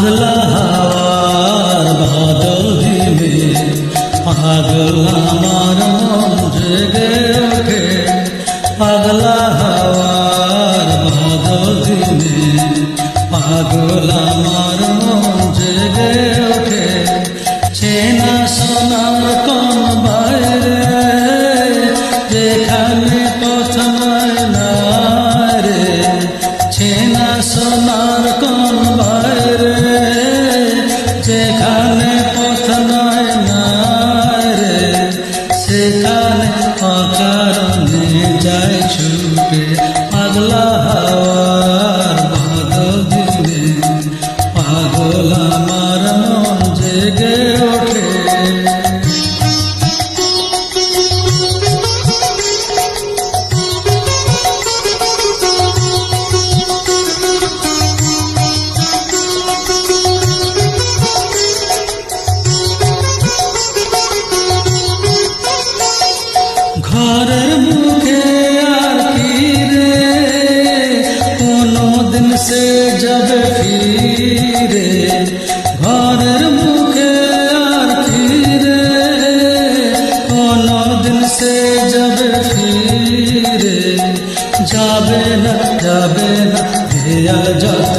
পাগলা হাওয়ার বাদল দিনে পাগল আমার মন জেগে ওঠে। পাগলা হাওয়ার বাদল দিনে পাগল আমার মন জেগে ওঠে। চেনা সোনার কোন বাইরে যেখানে পথ না রে, চেনা সোনার কোন বাইরে যেখানে পথ না রে, সেখানে অকারণে যায় ছুটে। পাগলা হাওয়ার বাদল দিনে পাগল আমার মন জেগে ওঠে। ঘরের মুখে আর কি রে, কোনো দিন সে যাবে ফিরে। ঘরের মুখে আর কি রে, কোনো দিন সে যাবে ফিরে। যাবে না দেয়াল যত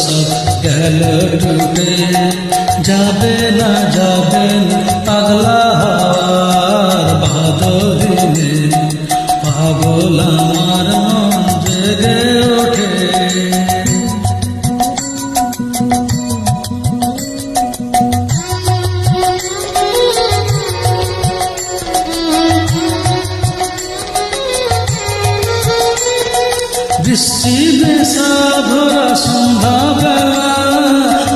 সব গেল ডুবে। যাবে না পাগলা হাওয়ার বাদল দিনে পাগল আমার মন জেগে ওঠে। বৃষ্টি নেশা ভরা সন্ধ্যাবেলা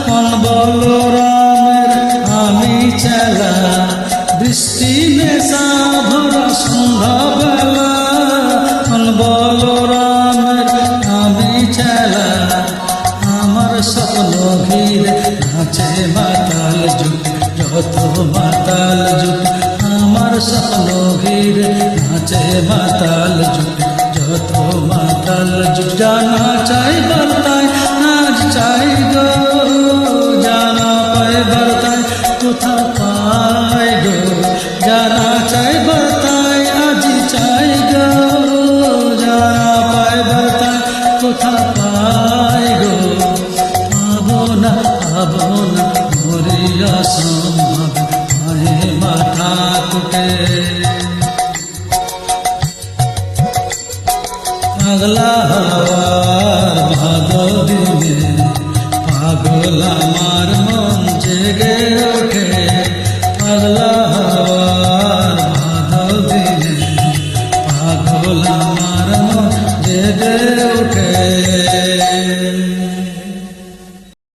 মন বলরামের আমি চেলা। বৃষ্টি নেশা ভরা সন্ধ্যাবেলা মন বলরামের আমি চেলা। আমার স্বপ্ন ঘিরে নাচে মাতাল যুগ যত মাতাল যুগ। আমার স্বপ্ন ঘিরে নাচে মাতাল যুগ যত মাতাল যুগ। জানা চাই বলতায় আজ চাই গো, জানা পাই বলতায় কোথা পাই গো। জানা চাই বলতায় আজ চাই গো, জানা পাই বলতায় কোথা পাই গো। পাবো না মরিয়া সম্ভব পায়ে মাথা কুটে। পাগলা হাওয়ার বাদল দিনে পাগল আমার মন জেগে ওঠে। পাগলা হাওয়ার বাদল দিনে পাগল